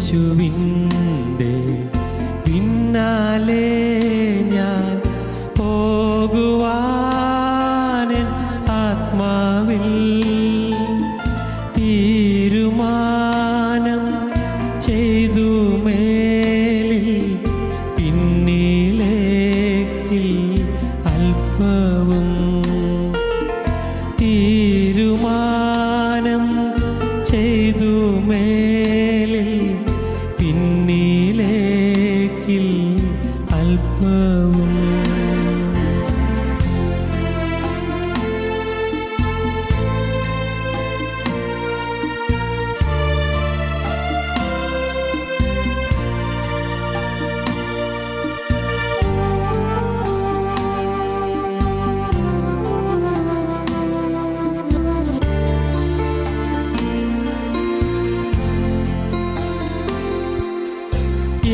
യേശുവിൻ്റെ പിന്നാലെ ഞാൻ പോകുവാനെൻ ആത്മാവിൽ തീരുമാനം ചെയ്തു. മേലിൽ പിന്നിലേക്കിൽ അല്പവും തീരുമാനം ചെയ്തു. മേലിൽ പിന്നിലേക്കിൽ അല്പവും.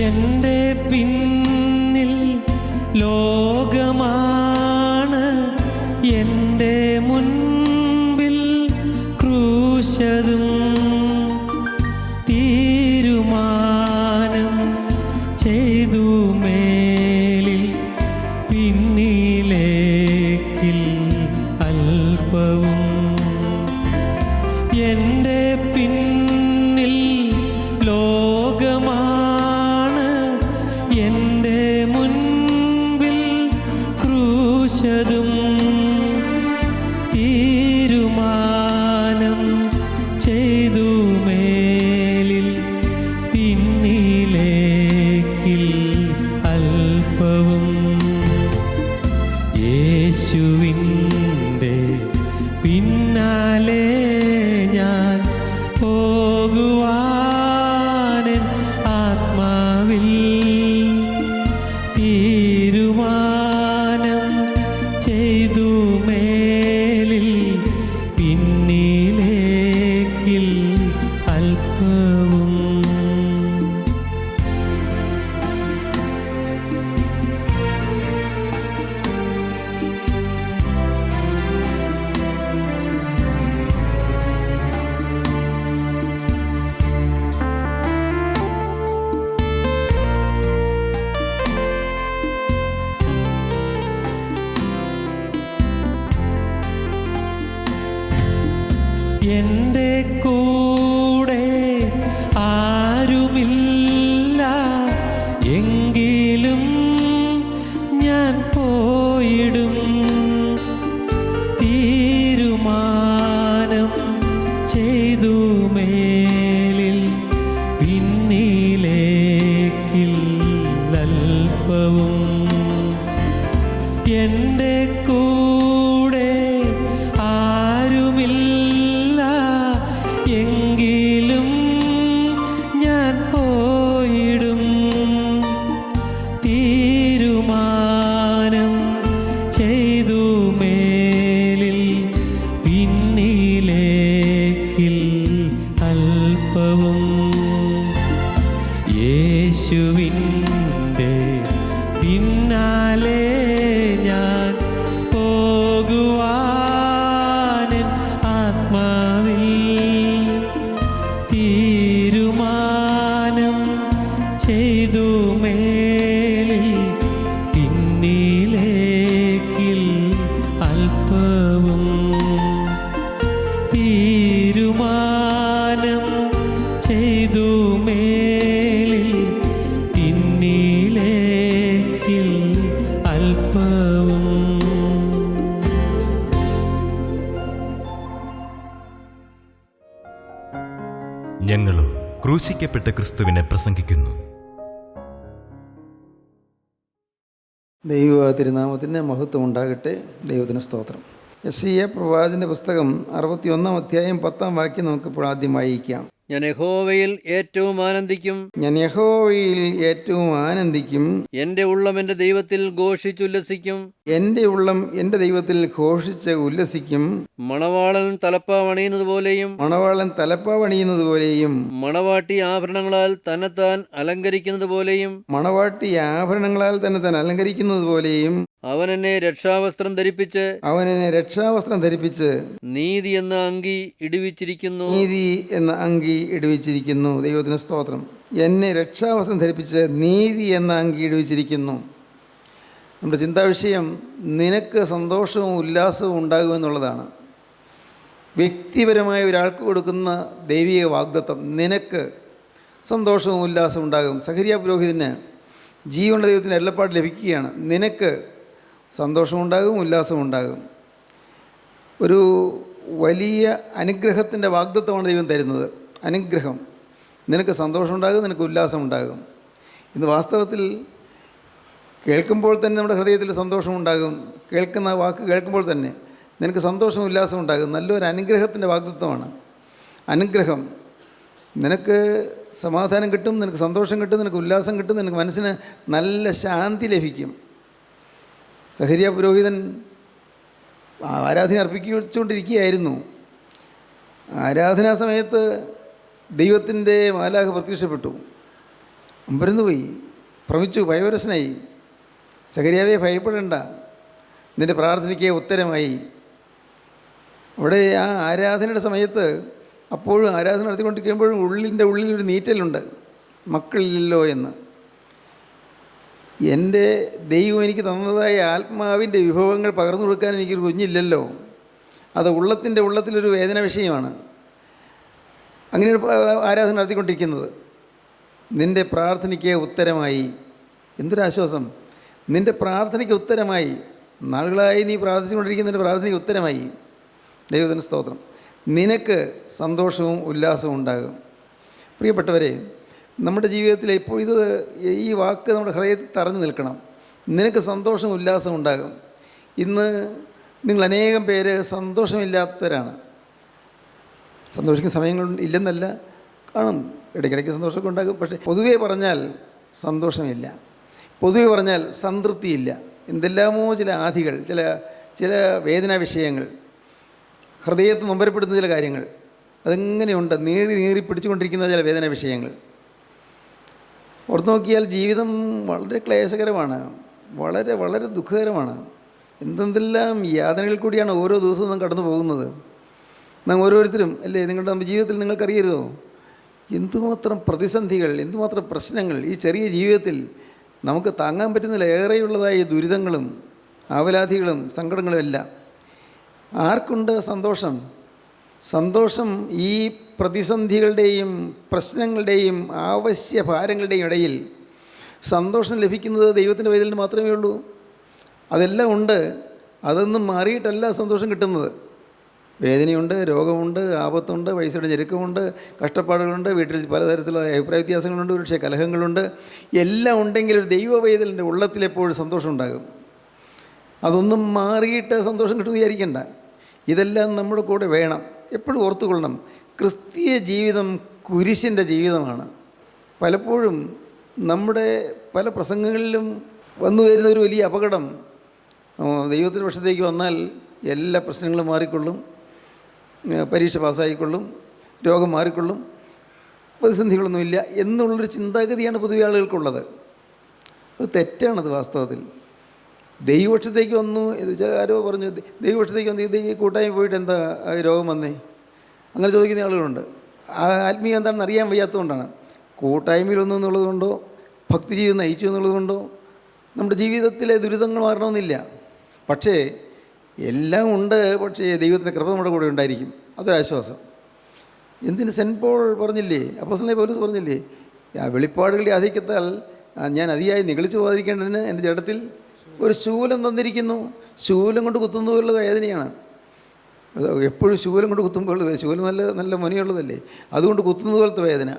എൻ്റെ പിന്നിൽ ലോകമാണ്, എൻ്റെ മുൻപിൽ ക്രൂശതും. തീരുമാനം ചെയ്തു. മേലിൽ പിന്നിലേക്കിൽ അല്പവും. എൻ്റെ പിന്നിൽ ലോകമാണ്, എൻ്റെ മുൻപിൽ ക്രൂശതും. തീരുമാനം ചെയ്തു. മേലിൽ പിന്നിലേക്കിൽ അല്പവും. യേശുവിൻ്റെ പിന്നാലെ ഞാൻ പോകുവാനെൻ ആത്മാവിൽ തീരുമാനം ചെയ്തു. മേലിൽ പിന്നിലേക്കിൽ അല്പവും. എൻ്റെ കൂടെ ആരുമില്ല എങ്കിലും ഞാൻ പോയിടും. തീരുമാനം ചെയ്തു. മേലിൽ പിന്നിലേക്കിൽ അല്പവും. എൻ്റെ കൂടെ ആരുമില്ല എങ്കിലും ഞാൻ പോയിടും. തീരുമാനം ചെയ്തു. മേലിൽ പിന്നിലേക്കിൽ അല്പവും. യേശുവിൻ്റെ പിന്നാലെ ഞാൻ പോകുവാനെൻ ആത്മാവിൽ തീരുമാനം ചെയ്തു. മേലിൽ പിന്നിലേക്കിൽ അല്പവും. തീരുമാനം ചെയ്തു. മേലിൽ പിന്നിലേക്കിൽ അല്പവും. ഞങ്ങളും ക്രൂശിക്കപ്പെട്ട ക്രിസ്തുവിനെ പ്രസംഗിക്കുന്നു. ദൈവ തിരുനാമത്തിന് മഹത്വം ഉണ്ടാകട്ടെ. ദൈവത്തിന് സ്തോത്രം. യെശയ്യാ പ്രവാചകന്റെ പുസ്തകം 61 അധ്യായം 10 വാക്യം നമുക്കിപ്പോൾ ആദ്യം വായിക്കാം. ഞാൻ യഹോവയിൽ ഏറ്റവും ആനന്ദിക്കും, ഞാൻ യഹോവയിൽ ഏറ്റവും ആനന്ദിക്കും. എൻ്റെ ഉള്ളം എൻ്റെ ദൈവത്തിൽ ഘോഷിച്ചുല്ലസിക്കും. എൻ്റെ ഉള്ളം എൻ്റെ ദൈവത്തിൽ ഘോഷിച്ച് ഉല്ലസിക്കും. മണവാളൻ തലപ്പാവ് അണിയുന്നത് പോലെയും മണവാളൻ തലപ്പാവ് അണിയുന്നത് പോലെയും മണവാട്ടി ആഭരണങ്ങളാൽ തന്നെത്താൻ അലങ്കരിക്കുന്നത് പോലെയും മണവാട്ടി ആഭരണങ്ങളാൽ തന്നെ അലങ്കരിക്കുന്നത് പോലെയും അവൻ എന്നെ രക്ഷാവസ്ത്രം ധരിപ്പിച്ച് നീതി എന്ന അങ്കി ഇടുവിച്ചിരിക്കുന്നു. നീതി എന്ന അങ്കി ഇടുവിച്ചിരിക്കുന്നു. ദൈവത്തിന് സ്തോത്രം. എന്നെ രക്ഷാവസ്ത്രം ധരിപ്പിച്ച് നീതി എന്ന അങ്കി ഇടുവിച്ചിരിക്കുന്നു. നമ്മുടെ ചിന്താവിഷയം നിനക്ക് സന്തോഷവും ഉല്ലാസവും ഉണ്ടാകുമെന്നുള്ളതാണ്. വ്യക്തിപരമായ ഒരാൾക്ക് കൊടുക്കുന്ന ദൈവിക വാഗ്ദത്തം, നിനക്ക് സന്തോഷവും ഉല്ലാസവും ഉണ്ടാകും. സഖരിയ പുരോഹിതന് ജീവനുള്ള ദൈവത്തിൻ്റെ അരുളപ്പാട് ലഭിക്കുകയാണ്. നിനക്ക് സന്തോഷമുണ്ടാകും, ഉല്ലാസമുണ്ടാകും. ഒരു വലിയ അനുഗ്രഹത്തിൻ്റെ വാഗ്ദത്തമാണ് ദൈവം തരുന്നത്. അനുഗ്രഹം, നിനക്ക് സന്തോഷമുണ്ടാകും, നിനക്ക് ഉല്ലാസമുണ്ടാകും. ഇന്ന് വാസ്തവത്തിൽ കേൾക്കുമ്പോൾ തന്നെ നമ്മുടെ ഹൃദയത്തിൽ സന്തോഷമുണ്ടാകും. കേൾക്കുന്ന വാക്ക് കേൾക്കുമ്പോൾ തന്നെ നിനക്ക് സന്തോഷവും ഉല്ലാസവും ഉണ്ടാകും. നല്ലൊരു അനുഗ്രഹത്തിൻ്റെ വാഗ്ദത്തമാണ്. അനുഗ്രഹം, നിനക്ക് സമാധാനം കിട്ടും, നിനക്ക് സന്തോഷം കിട്ടും, നിനക്ക് ഉല്ലാസം കിട്ടും, നിനക്ക് മനസ്സിന് നല്ല ശാന്തി ലഭിക്കും. സഖരിയ പുരോഹിതൻ ആരാധന അർപ്പിച്ചുകൊണ്ടിരിക്കുകയായിരുന്നു. ആരാധനാ സമയത്ത് ദൈവത്തിൻ്റെ മാലാഖ പ്രത്യക്ഷപ്പെട്ടു. അമ്പരന്ന് പോയി, ഭ്രമിച്ചു, ഭയപരവശനായി. സഖരിയാവേ, ഭയപ്പെടേണ്ട, നിൻ്റെ പ്രാർത്ഥനയ്ക്ക് ഉത്തരമായി. അവിടെ ആ ആരാധനയുടെ സമയത്ത് അപ്പോഴും ആരാധന നടത്തിക്കൊണ്ടിരിക്കുമ്പോഴും ഉള്ളിലൊരു നീറ്റലുണ്ട്, മക്കളില്ലല്ലോ എന്ന്. എൻ്റെ ദൈവം എനിക്ക് തന്നതായ ആത്മാവിൻ്റെ വിഭവങ്ങൾ പകർന്നു കൊടുക്കാൻ എനിക്കൊരു കുഞ്ഞില്ലല്ലോ. അത് ഉള്ളത്തിലൊരു വേദന വിഷയമാണ്. അങ്ങനെയാണ് ആരാധന നടത്തിക്കൊണ്ടിരിക്കുന്നത്. നിൻ്റെ പ്രാർത്ഥനയ്ക്ക് ഉത്തരമായി. എന്തൊരാശ്വാസം! നിൻ്റെ പ്രാർത്ഥനയ്ക്ക് ഉത്തരമായി. നാളുകളായി നീ പ്രാർത്ഥിച്ചുകൊണ്ടിരിക്കുന്നതിൻ്റെ പ്രാർത്ഥനയ്ക്ക് ഉത്തരമായി. ദൈവത്തിന് സ്തോത്രം. നിനക്ക് സന്തോഷവും ഉല്ലാസവും ഉണ്ടാകും. പ്രിയപ്പെട്ടവരെ, നമ്മുടെ ജീവിതത്തിൽ ഇപ്പോൾ ഈ വാക്ക് നമ്മുടെ ഹൃദയത്തിൽ തറഞ്ഞു നിൽക്കണം. നിനക്ക് സന്തോഷവും ഉല്ലാസവും ഉണ്ടാകും. ഇന്ന് നിങ്ങൾ അനേകം പേര് സന്തോഷമില്ലാത്തവരാണ്. സന്തോഷിക്കുന്ന സമയങ്ങൾ ഇല്ലെന്നല്ല, കാണും, ഇടയ്ക്കിടയ്ക്ക് സന്തോഷമൊക്കെ ഉണ്ടാകും. പക്ഷേ പൊതുവേ പറഞ്ഞാൽ സന്തോഷമില്ല, പൊതുവെ പറഞ്ഞാൽ സംതൃപ്തിയില്ല. എന്തെല്ലാമോ ചില ആധികൾ, ചില വേദനാ വിഷയങ്ങൾ, ഹൃദയത്തെ നൊമ്പരപ്പെടുന്ന ചില കാര്യങ്ങൾ, അതെങ്ങനെയുണ്ട്, നീറി പിടിച്ചുകൊണ്ടിരിക്കുന്ന ചില വേദനാ വിഷയങ്ങൾ. ഓർത്ത് നോക്കിയാൽ ജീവിതം വളരെ ക്ലേശകരമാണ്, വളരെ വളരെ ദുഃഖകരമാണ്. എന്തെല്ലാം യാതനകളിൽ കൂടിയാണ് ഓരോ ദിവസവും നാം കടന്നു പോകുന്നത്. നാം ഓരോരുത്തരും അല്ലേ, നിങ്ങളുടെ ജീവിതത്തിൽ നിങ്ങൾക്കറിയരുതോ എന്തുമാത്രം പ്രതിസന്ധികൾ, എന്തുമാത്രം പ്രശ്നങ്ങൾ ഈ ചെറിയ ജീവിതത്തിൽ നമുക്ക് താങ്ങാൻ പറ്റുന്നില്ല. ഏറെയുള്ളതായ ദുരിതങ്ങളും ആവലാധികളും സങ്കടങ്ങളും എല്ലാം. ആർക്കുണ്ട് സന്തോഷം? സന്തോഷം ഈ പ്രതിസന്ധികളുടെയും പ്രശ്നങ്ങളുടെയും ആവശ്യ ഭാരങ്ങളുടെയും ഇടയിൽ സന്തോഷം ലഭിക്കുന്നത് ദൈവത്തിൻ്റെ വചനത്തിൽ മാത്രമേ ഉള്ളൂ. അതെല്ലാം ഉണ്ട്, അതൊന്നും മാറിയിട്ടല്ല സന്തോഷം കിട്ടുന്നത്. വേദനയുണ്ട്, രോഗമുണ്ട്, ആപത്തുണ്ട്, പൈസയുടെ ഞെരുക്കമുണ്ട്, കഷ്ടപ്പാടുകളുണ്ട്, വീട്ടിൽ പലതരത്തിലുള്ള അഭിപ്രായ വ്യത്യാസങ്ങളുണ്ട്, പക്ഷേ കലഹങ്ങളുണ്ട്. എല്ലാം ഉണ്ടെങ്കിൽ ഒരു ദൈവ പൈതലിൻ്റെ ഉള്ളത്തിലെപ്പോഴും സന്തോഷം ഉണ്ടാകും. അതൊന്നും മാറിയിട്ട് സന്തോഷം കിട്ടുമെന്ന് വിചാരിക്കേണ്ട. ഇതെല്ലാം നമ്മുടെ കൂടെ വേണം. എപ്പോഴും ഓർത്തുകൊള്ളണം, ക്രിസ്തീയ ജീവിതം കുരിശിൻ്റെ ജീവിതമാണ്. പലപ്പോഴും നമ്മുടെ പല പ്രസംഗങ്ങളിലും വന്നു വരുന്ന ഒരു വലിയ അപകടം, ദൈവത്തിൻ്റെ പക്ഷത്തേക്ക് വന്നാൽ എല്ലാ പ്രശ്നങ്ങളും മാറിക്കൊള്ളും, പരീക്ഷ പാസ്സായിക്കൊള്ളും, രോഗം മാറിക്കൊള്ളും, പ്രതിസന്ധികളൊന്നുമില്ല എന്നുള്ളൊരു ചിന്താഗതിയാണ് പൊതുവെ ആളുകൾക്കുള്ളത്. അത് തെറ്റാണത്. വാസ്തവത്തിൽ ദൈവപക്ഷത്തേക്ക് വന്നു എന്ന് വെച്ചാൽ ആരോ പറഞ്ഞു, ദൈവപക്ഷത്തേക്ക് വന്ന് ഇത് ഈ കൂട്ടായ്മ പോയിട്ട് എന്താ രോഗം വന്നേ, അങ്ങനെ ചോദിക്കുന്ന ആളുകളുണ്ട്. ആത്മീയം എന്താണെന്ന് അറിയാൻ വയ്യാത്തതുകൊണ്ടാണ്. കൂട്ടായ്മയിൽ വന്നു എന്നുള്ളതുകൊണ്ടോ ഭക്തി ജീവിതം നയിച്ചു എന്നുള്ളതുകൊണ്ടോ നമ്മുടെ ജീവിതത്തിലെ ദുരിതങ്ങൾ മാറണമെന്നില്ല. പക്ഷേ എല്ലാം ഉണ്ട്, പക്ഷേ ദൈവത്തിൻ്റെ കൃപ നമ്മുടെ കൂടെ ഉണ്ടായിരിക്കും. അതൊരാശ്വാസം. എന്തിന് സെൻറ്റ് പോൾ പറഞ്ഞില്ലേ, അപ്പോസ്തലനായ പൗലോസ് പറഞ്ഞില്ലേ, ആ വെളിപ്പാടുകളുടെ ആധിക്യത്താൽ ഞാൻ അതിയായി നിഗളിച്ചു പോകാതിരിക്കേണ്ടതിന് എൻ്റെ ജഡത്തിൽ ഒരു ശൂലം തന്നിരിക്കുന്നു. ശൂലം കൊണ്ട് കുത്തുന്നതുള്ള വേദനയാണ്. എപ്പോഴും ശൂലം കൊണ്ട് കുത്തുമ്പോൾ ശൂലം നല്ല മുനയുള്ളതല്ലേ, അതുകൊണ്ട് കുത്തുന്നത് പോലത്തെ വേദന.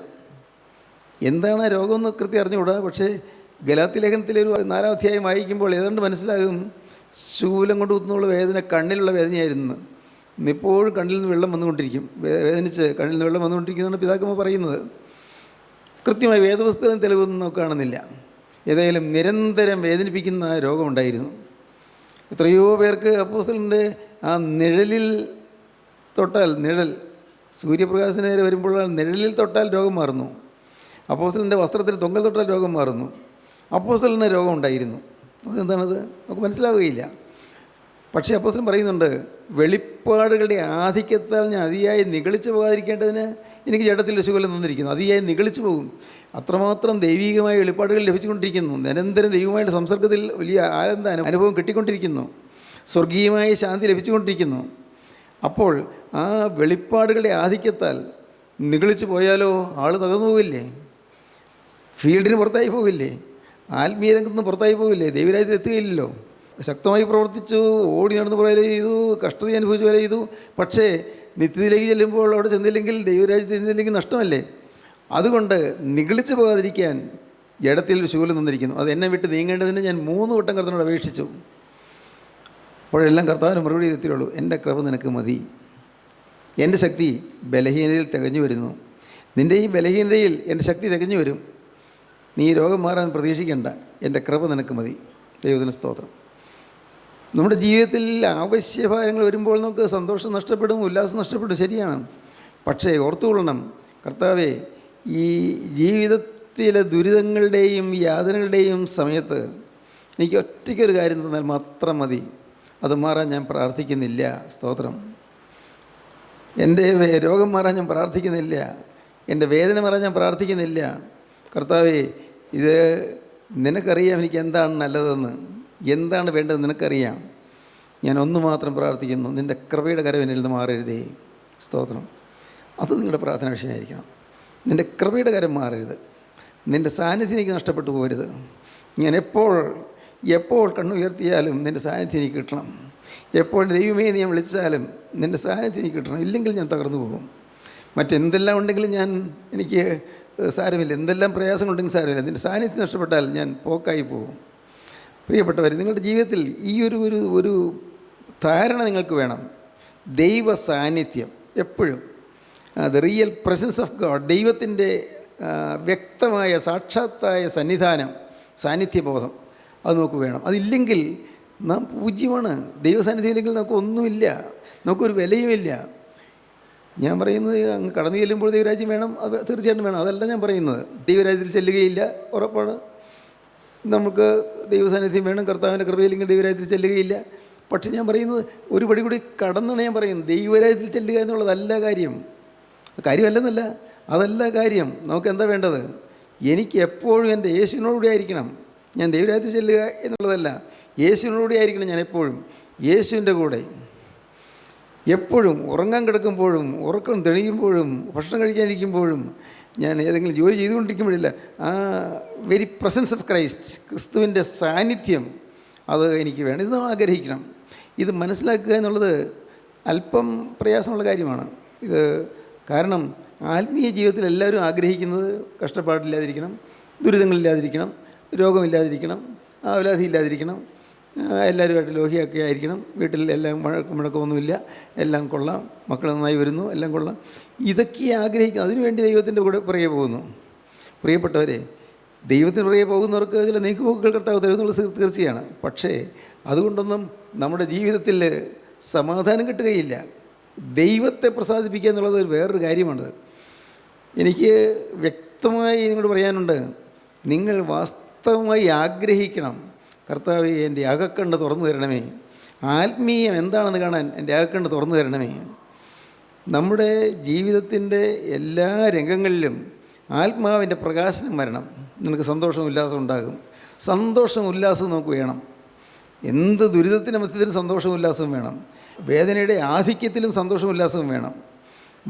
എന്താണ് ആ രോഗമെന്ന് കൃത്യം അറിഞ്ഞുകൂടാ. പക്ഷേ ഗലാത്യ ലേഖനത്തിലെ ഒരു 4-ാം അധ്യായം വായിക്കുമ്പോൾ ഏതാണ്ട് മനസ്സിലാകും, ശൂലം കൊണ്ട് കുത്തുന്നുള്ള വേദന കണ്ണിലുള്ള വേദനയായിരുന്നു. ഇന്നിപ്പോഴും കണ്ണിൽ നിന്ന് വെള്ളം വന്നുകൊണ്ടിരിക്കും, വേദനിച്ച് കണ്ണിൽ നിന്ന് വെള്ളം വന്നുകൊണ്ടിരിക്കുന്നതാണ് പിതാക്കന്മാർ പറയുന്നത്. കൃത്യമായി വേദപുസ്തകം തെളിവൊന്നും നമുക്ക് കാണുന്നില്ല. ഏതായാലും നിരന്തരം വേദനിപ്പിക്കുന്ന രോഗമുണ്ടായിരുന്നു. എത്രയോ പേർക്ക് അപ്പോസ്തലൻ്റെ ആ നിഴലിൽ തൊട്ടാൽ, നിഴൽ സൂര്യപ്രകാശത്തിന് നേരെ വരുമ്പോൾ നിഴലിൽ തൊട്ടാൽ രോഗം മാറുന്നു. അപ്പോസ്തലൻ്റെ വസ്ത്രത്തിൽ തൊങ്ങൽ തൊട്ടാൽ രോഗം മാറുന്നു. അപ്പോസ്തലന് രോഗം ഉണ്ടായിരുന്നു. അതെന്താണത് നമുക്ക് മനസ്സിലാവുകയില്ല. പക്ഷേ അപ്പോസ്തലൻ പറയുന്നുണ്ട്, വെളിപ്പാടുകളുടെ ആധിക്യത്താൽ ഞാൻ അതിയായി നിഗളിച്ചു പോകാതിരിക്കേണ്ടതിന് എനിക്ക് ജഡത്തിൽ സുഖം തന്നിരിക്കുന്നു. അതിയായി നിഗളിച്ചു പോകും. അത്രമാത്രം ദൈവികമായ വെളിപ്പാടുകൾ ലഭിച്ചുകൊണ്ടിരിക്കുന്നു. നിരന്തരം ദൈവമായിട്ട് സംസർഗത്തിൽ വലിയ ആനന്ദ അനുഭവം കിട്ടിക്കൊണ്ടിരിക്കുന്നു. സ്വർഗീയമായ ശാന്തി ലഭിച്ചുകൊണ്ടിരിക്കുന്നു. അപ്പോൾ ആ വെളിപ്പാടുകളുടെ ആധിക്യത്താൽ നിഗളിച്ചു പോയാലോ ആൾ തകർന്നു പോവില്ലേ? ഫീൽഡിന് പുറത്തായി പോവില്ലേ? ആത്മീയ രംഗത്ത് നിന്ന് പുറത്തായി പോവില്ലേ? ദൈവരാജ്യത്തിൽ എത്തുകയില്ലല്ലോ. ശക്തമായി പ്രവർത്തിച്ചു, ഓടി നടന്ന് പോലെ ചെയ്തു, കഷ്ടത അനുഭവിച്ചു പോലെ ചെയ്തു. പക്ഷേ നിത്യത്തിലേക്ക് ചെല്ലുമ്പോൾ അവിടെ ചെന്നില്ലെങ്കിൽ, ദൈവരാജ്യത്തിൽ ചെന്നില്ലെങ്കിൽ നഷ്ടമല്ലേ? അതുകൊണ്ട് നിഗളിച്ച് പോകാതിരിക്കാൻ ജഡത്തിൽ ഒരു ശൂലം തന്നിരിക്കുന്നു. അത് എന്നെ വിട്ട് നീങ്ങേണ്ടതിന് ഞാൻ 3 വട്ടം കർത്താവിനോട് അപേക്ഷിച്ചു. അപ്പോഴെല്ലാം കർത്താവിന് മറുപടി എത്തിയുള്ളൂ, എൻ്റെ കൃപ നിനക്ക് മതി, എൻ്റെ ശക്തി ബലഹീനതയിൽ തികഞ്ഞു വരുന്നു. നിൻ്റെ ഈ ബലഹീനതയിൽ എൻ്റെ ശക്തി തികഞ്ഞു വരും. നീ രോഗം മാറാൻ പ്രതീക്ഷിക്കേണ്ട, എൻ്റെ കൃപ നിനക്ക് മതി. ദൈവത്തിന് സ്തോത്രം. നമ്മുടെ ജീവിതത്തിൽ ആവശ്യഭാരങ്ങൾ വരുമ്പോൾ നമുക്ക് സന്തോഷം നഷ്ടപ്പെടും, ഉല്ലാസം നഷ്ടപ്പെടും, ശരിയാണ്. പക്ഷേ ഓർത്തുകൊള്ളണം, കർത്താവേ, ഈ ജീവിതത്തിലെ ദുരിതങ്ങളുടെയും യാതനകളുടെയും സമയത്ത് എനിക്ക് ഒറ്റയ്ക്കൊരു കാര്യം തന്നാൽ മാത്രം മതി. അത് മാറാൻ ഞാൻ പ്രാർത്ഥിക്കുന്നില്ല. സ്തോത്രം. എൻ്റെ രോഗം മാറാൻ ഞാൻ പ്രാർത്ഥിക്കുന്നില്ല, എൻ്റെ വേദന മാറാൻ ഞാൻ പ്രാർത്ഥിക്കുന്നില്ല. കർത്താവേ, ഇത് നിനക്കറിയാം എനിക്ക് എന്താണ് നല്ലതെന്ന്, എന്താണ് വേണ്ടത് നിനക്കറിയാം. ഞാൻ ഒന്ന് മാത്രം പ്രാർത്ഥിക്കുന്നു, നിൻ്റെ കൃപയുടെ കരം എന്നിൽ നിന്ന് മാറരുതേ. സ്തോത്രം. അത് നിങ്ങളുടെ പ്രാർത്ഥന വിഷയമായിരിക്കണം. നിൻ്റെ കൃപയുടെ കരം മാറരുത്, നിൻ്റെ സാന്നിധ്യം എനിക്ക് നഷ്ടപ്പെട്ടു പോകരുത്. ഞാൻ എപ്പോൾ കണ്ണുയർത്തിയാലും നിൻ്റെ സാന്നിധ്യം എനിക്ക് കിട്ടണം. എപ്പോൾ ദൈവമേ നീ വിളിച്ചാലും നിൻ്റെ സാന്നിധ്യം എനിക്ക് കിട്ടണം. ഇല്ലെങ്കിൽ ഞാൻ തകർന്നു പോകും. മറ്റെന്തെല്ലാം ഉണ്ടെങ്കിലും എനിക്ക് സാരമില്ല, എന്തെല്ലാം പ്രയാസങ്ങളുണ്ടെങ്കിൽ സാരമില്ല. നിൻ്റെ സാന്നിധ്യം നഷ്ടപ്പെട്ടാൽ ഞാൻ പോക്കായി പോകും. പ്രിയപ്പെട്ടവർ, നിങ്ങളുടെ ജീവിതത്തിൽ ഈ ഒരു ധാരണ നിങ്ങൾക്ക് വേണം. ദൈവ സാന്നിധ്യം എപ്പോഴും, the real presence of God, ദൈവത്തിൻ്റെ വ്യക്തമായ സാക്ഷാത്തായ സന്നിധാനം, സാന്നിധ്യബോധം, അത് നമുക്ക് വേണം. അതില്ലെങ്കിൽ നാം പൂജ്യമാണ്. ദൈവസാന്നിധ്യം ഇല്ലെങ്കിൽ നമുക്ക് ഒന്നുമില്ല, നമുക്കൊരു വിലയുമില്ല. ഞാൻ പറയുന്നത് അങ്ങ് കടന്നു ചെല്ലുമ്പോൾ ദൈവരാജ്യം വേണം, അത് തീർച്ചയായിട്ടും വേണം. അതല്ല ഞാൻ പറയുന്നത്. ദൈവരാജ്യത്തിൽ ചെല്ലുകയില്ല, ഉറപ്പാണ്. നമുക്ക് ദൈവസാന്നിധ്യം വേണം, കർത്താവിൻ്റെ കൃപയില്ലെങ്കിൽ ദൈവരാജ്യത്തിൽ ചെല്ലുകയില്ല. പക്ഷെ ഞാൻ പറയുന്നത് ഒരു പടി കൂടി കടന്നാണ് ഞാൻ പറയുന്നത്. ദൈവരാജ്യത്തിൽ ചെല്ലുക എന്നുള്ളതല്ല കാര്യമല്ലെന്നല്ല, അതല്ല കാര്യം. നമുക്ക് എന്താ വേണ്ടത്? എനിക്ക് എപ്പോഴും എൻ്റെ യേശുവിനോടുകൂടി ആയിരിക്കണം. ഞാൻ ദൈവരാജ്യത്തിൽ ചെല്ലുക എന്നുള്ളതല്ല, യേശുവിനോടുകൂടി ആയിരിക്കണം ഞാൻ എപ്പോഴും. യേശുവിൻ്റെ കൂടെ എപ്പോഴും, ഉറങ്ങാൻ കിടക്കുമ്പോഴും, ഉറക്കം തെളിയുമ്പോഴും, ഭക്ഷണം കഴിക്കാനിരിക്കുമ്പോഴും, ഞാൻ ഏതെങ്കിലും ജോലി ചെയ്തുകൊണ്ടിരിക്കുമ്പോഴില്ല, ആ വെരി പ്രസൻസ് ഓഫ് ക്രൈസ്റ്റ്, ക്രിസ്തുവിൻ്റെ സാന്നിധ്യം, അത് എനിക്ക് വേണം. ഇത് നമ്മൾ ആഗ്രഹിക്കണം. ഇത് മനസ്സിലാക്കുക എന്നുള്ളത് അല്പം പ്രയാസമുള്ള കാര്യമാണ്. ഇത് കാരണം ആത്മീയ ജീവിതത്തിൽ എല്ലാവരും ആഗ്രഹിക്കുന്നത് കഷ്ടപ്പാടില്ലാതിരിക്കണം, ദുരിതങ്ങളില്ലാതിരിക്കണം, രോഗമില്ലാതിരിക്കണം, ആവലാതി ഇല്ലാതിരിക്കണം, എല്ലാവരുമായിട്ട് ലോഹിയൊക്കെ ആയിരിക്കണം, വീട്ടിൽ എല്ലാം മുടക്കമൊന്നുമില്ല, എല്ലാം കൊള്ളാം, മക്കൾ നന്നായി വരുന്നു, എല്ലാം കൊള്ളാം. ഇതൊക്കെ ആഗ്രഹിക്കുന്നു. അതിനുവേണ്ടി ദൈവത്തിൻ്റെ കൂടെ പുറകെ പോകുന്നു. പ്രിയപ്പെട്ടവരെ, ദൈവത്തിന് പുറകെ പോകുന്നവർക്ക് ചില നീക്കുപോക്കുകൾ കർത്താവ് തരുമെന്നുള്ളത് തീർച്ചയാണ്. പക്ഷേ അതുകൊണ്ടൊന്നും നമ്മുടെ ജീവിതത്തിൽ സമാധാനം കിട്ടുകയില്ല. ദൈവത്തെ പ്രസാദിപ്പിക്കുക എന്നുള്ളത് വേറൊരു കാര്യമാണ്. എനിക്ക് വ്യക്തമായി നിങ്ങളോട് പറയാനുണ്ട്, നിങ്ങൾ വാസ്തവമായി ആഗ്രഹിക്കണം, കർത്താവേ എൻ്റെ അകക്കണ്ണ് തുറന്നു തരണമേ, ആത്മീയം എന്താണെന്ന് കാണാൻ എൻ്റെ അകക്കണ്ണ് തുറന്നു തരണമേ. നമ്മുടെ ജീവിതത്തിൻ്റെ എല്ലാ രംഗങ്ങളിലും ആത്മാവിൻ്റെ പ്രകാശനം വരണം. നിനക്ക് സന്തോഷവും ഉല്ലാസവും ഉണ്ടാകും. സന്തോഷവും ഉല്ലാസവും നമുക്ക് വേണം. എന്ത് ദുരിതത്തിൻ്റെ മധ്യത്തിലും സന്തോഷവും ഉല്ലാസവും വേണം. വേദനയുടെ ആധിക്യത്തിലും സന്തോഷവും ഉല്ലാസവും വേണം.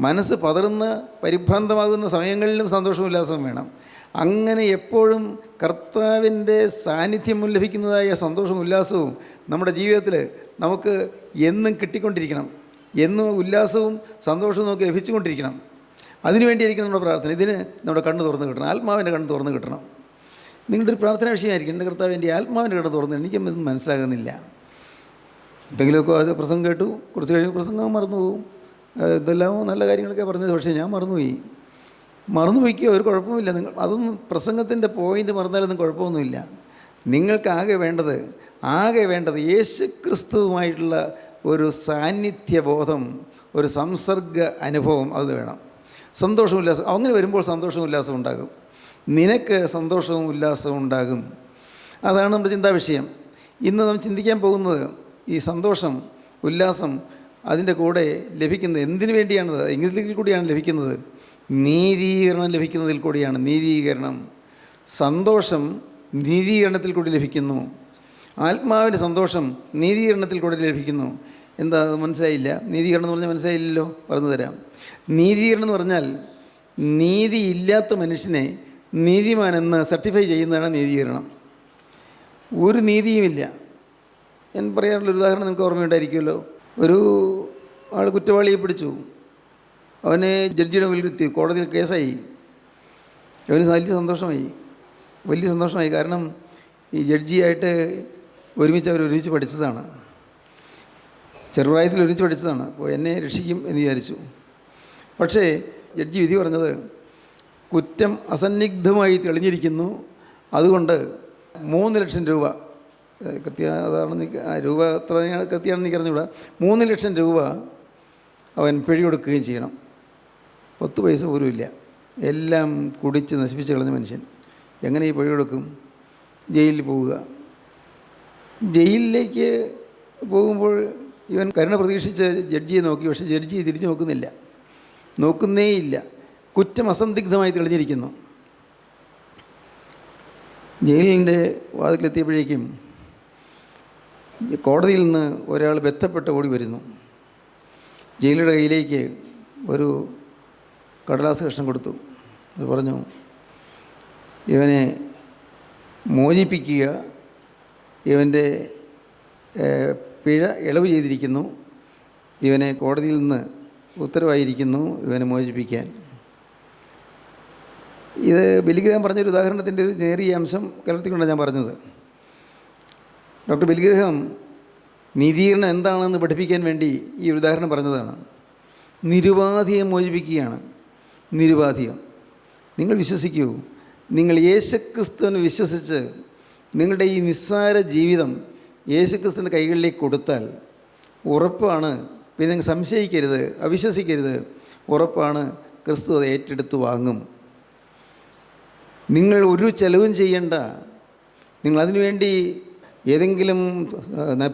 മനസ്സ് പതറുന്ന പരിഭ്രാന്തമാകുന്ന സമയങ്ങളിലും സന്തോഷവും ഉല്ലാസവും വേണം. അങ്ങനെ എപ്പോഴും കർത്താവിൻ്റെ സാന്നിധ്യം ലഭിക്കുന്നതായ സന്തോഷവും ഉല്ലാസവും നമ്മുടെ ജീവിതത്തിൽ നമുക്ക് എന്നും കിട്ടിക്കൊണ്ടിരിക്കണം. എന്നും ഉല്ലാസവും സന്തോഷവും നമുക്ക് ലഭിച്ചുകൊണ്ടിരിക്കണം. അതിനുവേണ്ടിയായിരിക്കണം നമ്മുടെ പ്രാർത്ഥന. ഇതിന് നമ്മുടെ കണ്ണ് തുറന്ന് കിട്ടണം, ആത്മാവിൻ്റെ കണ്ണ് തുറന്ന് കിട്ടണം. നിങ്ങളുടെ ഒരു പ്രാർത്ഥന വിഷയമായിരിക്കും, എൻ്റെ കർത്താവ് എൻ്റെ ആത്മാവിൻ്റെ കണ്ണ് തുറന്ന്. എനിക്കൊന്നും മനസ്സിലാകുന്നില്ല. എന്തെങ്കിലുമൊക്കെ അത് പ്രസംഗം കേട്ടു, കുറച്ച് കഴിയുമ്പോൾ പ്രസംഗം മറന്നു പോകും. ഇതെല്ലാമോ നല്ല കാര്യങ്ങളൊക്കെ പറഞ്ഞത്, പക്ഷേ ഞാൻ മറന്നുപോയിക്കോ, ഒരു കുഴപ്പമില്ല. നിങ്ങൾ അതൊന്നും പ്രസംഗത്തിൻ്റെ പോയിൻ്റ് മറന്നാലൊന്നും കുഴപ്പമൊന്നുമില്ല. നിങ്ങൾക്കാകെ വേണ്ടത് യേശു ക്രിസ്തുവുമായിട്ടുള്ള ഒരു സാന്നിധ്യബോധം, ഒരു സംസർഗ അനുഭവം, അത് വേണം. സന്തോഷവും ഉല്ലാസം, അങ്ങനെ വരുമ്പോൾ സന്തോഷവും ഉല്ലാസവും ഉണ്ടാകും. നിനക്ക് സന്തോഷവും ഉല്ലാസവും ഉണ്ടാകും. അതാണ് നമ്മുടെ ചിന്താ വിഷയം. ഇന്ന് നാം ചിന്തിക്കാൻ പോകുന്നത് ഈ സന്തോഷം, ഉല്ലാസം അതിൻ്റെ കൂടെ ലഭിക്കുന്നത് എന്തിനു വേണ്ടിയാണത്, എങ്കിൽ കൂടിയാണ് ലഭിക്കുന്നത്. നീതീകരണം ലഭിക്കുന്നതിൽ കൂടിയാണ്. നീതീകരണം, സന്തോഷം നീതീകരണത്തിൽ കൂടി ലഭിക്കുന്നു. ആത്മാവിൻ്റെ സന്തോഷം നീതീകരണത്തിൽ കൂടി ലഭിക്കുന്നു. എന്താ അത് മനസ്സിലായില്ല? നീതീകരണം എന്ന് പറഞ്ഞാൽ മനസ്സിലായില്ലല്ലോ, പറഞ്ഞു തരാം. നീതീകരണം എന്ന് പറഞ്ഞാൽ നീതിയില്ലാത്ത മനുഷ്യനെ നീതിമാനെന്ന് സർട്ടിഫൈ ചെയ്യുന്നതാണ് നീതീകരണം. ഒരു നീതിയുമില്ല. ഞാൻ പറയാറുള്ളൊരു ഉദാഹരണം നിങ്ങൾക്ക് ഓർമ്മയുണ്ടായിരിക്കുമല്ലോ. ഒരു ആൾ കുറ്റവാളിയെ പിടിച്ചു, അവനെ ജഡ്ജിയുടെ മുമ്പിൽ എത്തി, കോടതിയിൽ കേസായി. അവന് വലിയ സന്തോഷമായി. കാരണം ഈ ജഡ്ജിയായിട്ട് ഒരുമിച്ച് പഠിച്ചതാണ്, ചെറുപ്രായത്തിൽ ഒരുമിച്ച് പഠിച്ചതാണ്. അപ്പോൾ എന്നെ രക്ഷിക്കും എന്ന് വിചാരിച്ചു. പക്ഷേ ജഡ്ജി വിധി പറഞ്ഞത് കുറ്റം അസന്നിഗ്ധമായി തെളിഞ്ഞിരിക്കുന്നു, അതുകൊണ്ട് 3 ലക്ഷം രൂപ, അതാണെന്ന് രൂപ എത്രയാണ് കൃത്യമാണെന്ന് എനിക്ക് അറിഞ്ഞുകൂടാ, 3 ലക്ഷം രൂപ അവൻ പിഴ കൊടുക്കുകയും ചെയ്യണം. 10 പൈസ പോലും ഇല്ല. എല്ലാം കുടിച്ച് നശിപ്പിച്ച് കളഞ്ഞ മനുഷ്യൻ എങ്ങനെ ഈ പിഴ കൊടുക്കും? ജയിലിൽ പോവുക. ജയിലിലേക്ക് പോകുമ്പോൾ ഇവൻ കരുണ പ്രതീക്ഷിച്ച് ജഡ്ജിയെ നോക്കി. പക്ഷേ ജഡ്ജി തിരിഞ്ഞു നോക്കുന്നേയില്ല. കുറ്റം അസന്ദിഗ്ധമായി തെളിഞ്ഞിരിക്കുന്നു. ജയിലിൻ്റെ വാതിലെത്തിയപ്പോഴേക്കും കോടതിയിൽ നിന്ന് ഒരാൾ ബന്ധപ്പെട്ട് ഓടി വരുന്നു. ജയിലിയുടെ കയ്യിലേക്ക് ഒരു കടലാസ് കഷ്ണം കൊടുത്തു. അത് പറഞ്ഞു, ഇവനെ മോചിപ്പിക്കുക, ഇവൻ്റെ പിഴ ഇളവ് ചെയ്തിരിക്കുന്നു, ഇവനെ കോടതിയിൽ നിന്ന് ഉത്തരവായിരിക്കുന്നു ഇവനെ മോചിപ്പിക്കാൻ. ഇത് ബില്ലിഗ്രാം പറഞ്ഞൊരു ഉദാഹരണത്തിൻ്റെ ഒരു നേരിയ അംശം കലർത്തിക്കൊണ്ടാണ് ഞാൻ പറഞ്ഞത്. ഡോക്ടർ ബില്ലിഗ്രാം നീതീകരണം എന്താണെന്ന് പഠിപ്പിക്കാൻ വേണ്ടി ഈ ഉദാഹരണം പറഞ്ഞതാണ്. നിരുപാധികം മോചിപ്പിക്കുകയാണ്. നിരുപാധികം. നിങ്ങൾ വിശ്വസിക്കൂ, നിങ്ങൾ യേശുക്രിസ്തുവിനെ വിശ്വസിച്ച് നിങ്ങളുടെ ഈ നിസ്സാര ജീവിതം യേശുക്രിസ്തുവിൻ്റെ കൈകളിലേക്ക് കൊടുത്താൽ ഉറപ്പാണ്, പിന്നെ നിങ്ങൾ സംശയിക്കരുത്, അവിശ്വസിക്കരുത്, ഉറപ്പാണ് ക്രിസ്തു അത് ഏറ്റെടുത്ത് വാങ്ങും. നിങ്ങൾ ഒരു ചെലവും ചെയ്യണ്ട. നിങ്ങളതിനു വേണ്ടി ഏതെങ്കിലും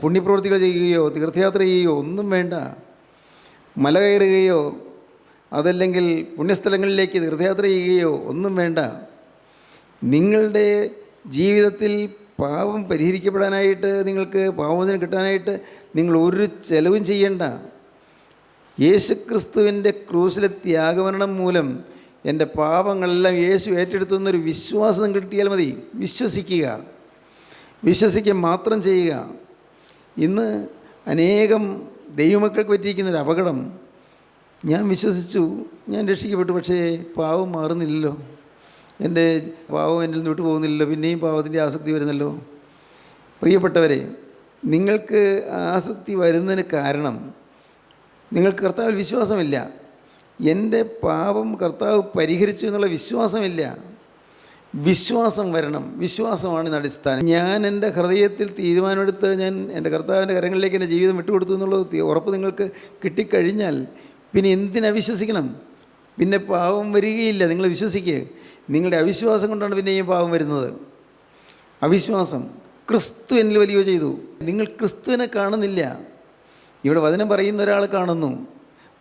പുണ്യപ്രവൃത്തികൾ ചെയ്യുകയോ തീർത്ഥയാത്ര ചെയ്യുകയോ ഒന്നും വേണ്ട. മല കയറുകയോ അതല്ലെങ്കിൽ പുണ്യസ്ഥലങ്ങളിലേക്ക് തീർത്ഥയാത്ര ചെയ്യുകയോ ഒന്നും വേണ്ട. നിങ്ങളുടെ ജീവിതത്തിൽ പാപം പരിഹരിക്കപ്പെടാനായിട്ട്, നിങ്ങൾക്ക് പാപമോചനം കിട്ടാനായിട്ട് നിങ്ങൾ ഒരു ചെലവും ചെയ്യണ്ട. യേശുക്രിസ്തുവിൻ്റെ ക്രൂശിലെ ത്യാഗമരണം മൂലം എൻ്റെ പാപങ്ങളെല്ലാം യേശു ഏറ്റെടുത്തു എന്നൊരു വിശ്വാസം കിട്ടിയാൽ മതി. വിശ്വസിക്കുക മാത്രം ചെയ്യുക. ഇന്ന് അനേകം ദൈവമക്കൾക്ക് പറ്റിയിരിക്കുന്നൊരു അപകടം, ഞാൻ വിശ്വസിച്ചു, ഞാൻ രക്ഷിക്കപ്പെട്ടു, പക്ഷേ പാവം മാറുന്നില്ലല്ലോ, എൻ്റെ പാവം എന്നിൽ നിന്ന് വിട്ടു പോകുന്നില്ലല്ലോ, പിന്നെയും പാവത്തിൻ്റെ ആസക്തി വരുന്നല്ലോ. പ്രിയപ്പെട്ടവരെ, നിങ്ങൾക്ക് ആസക്തി വരുന്നതിന് കാരണം നിങ്ങൾക്ക് കർത്താവിൽ വിശ്വാസമില്ല. എൻ്റെ പാപം കർത്താവ് പരിഹരിച്ചു എന്നുള്ള വിശ്വാസമില്ല. വിശ്വാസം വരണം. വിശ്വാസമാണ് ഇന്ന് അടിസ്ഥാനം. ഞാൻ എൻ്റെ ഹൃദയത്തിൽ തീരുമാനമെടുത്ത് ഞാൻ എൻ്റെ കർത്താവിൻ്റെ കരങ്ങളിലേക്ക് എൻ്റെ ജീവിതം വിട്ടുകൊടുത്തു എന്നുള്ളത് ഉറപ്പ് നിങ്ങൾക്ക് കിട്ടിക്കഴിഞ്ഞാൽ പിന്നെ എന്തിനവിശ്വസിക്കണം? പിന്നെ പാവം വരികയില്ല. നിങ്ങൾ വിശ്വസിക്കുക. നിങ്ങളുടെ അവിശ്വാസം കൊണ്ടാണ് പിന്നെയും പാവം വരുന്നത്. അവിശ്വാസം. ക്രിസ്തു എന്നിൽ വലിയ ചെയ്തു. നിങ്ങൾ ക്രിസ്തുവിനെ കാണുന്നില്ല. ഇവിടെ വചനം പറയുന്ന ഒരാൾ കാണുന്നു.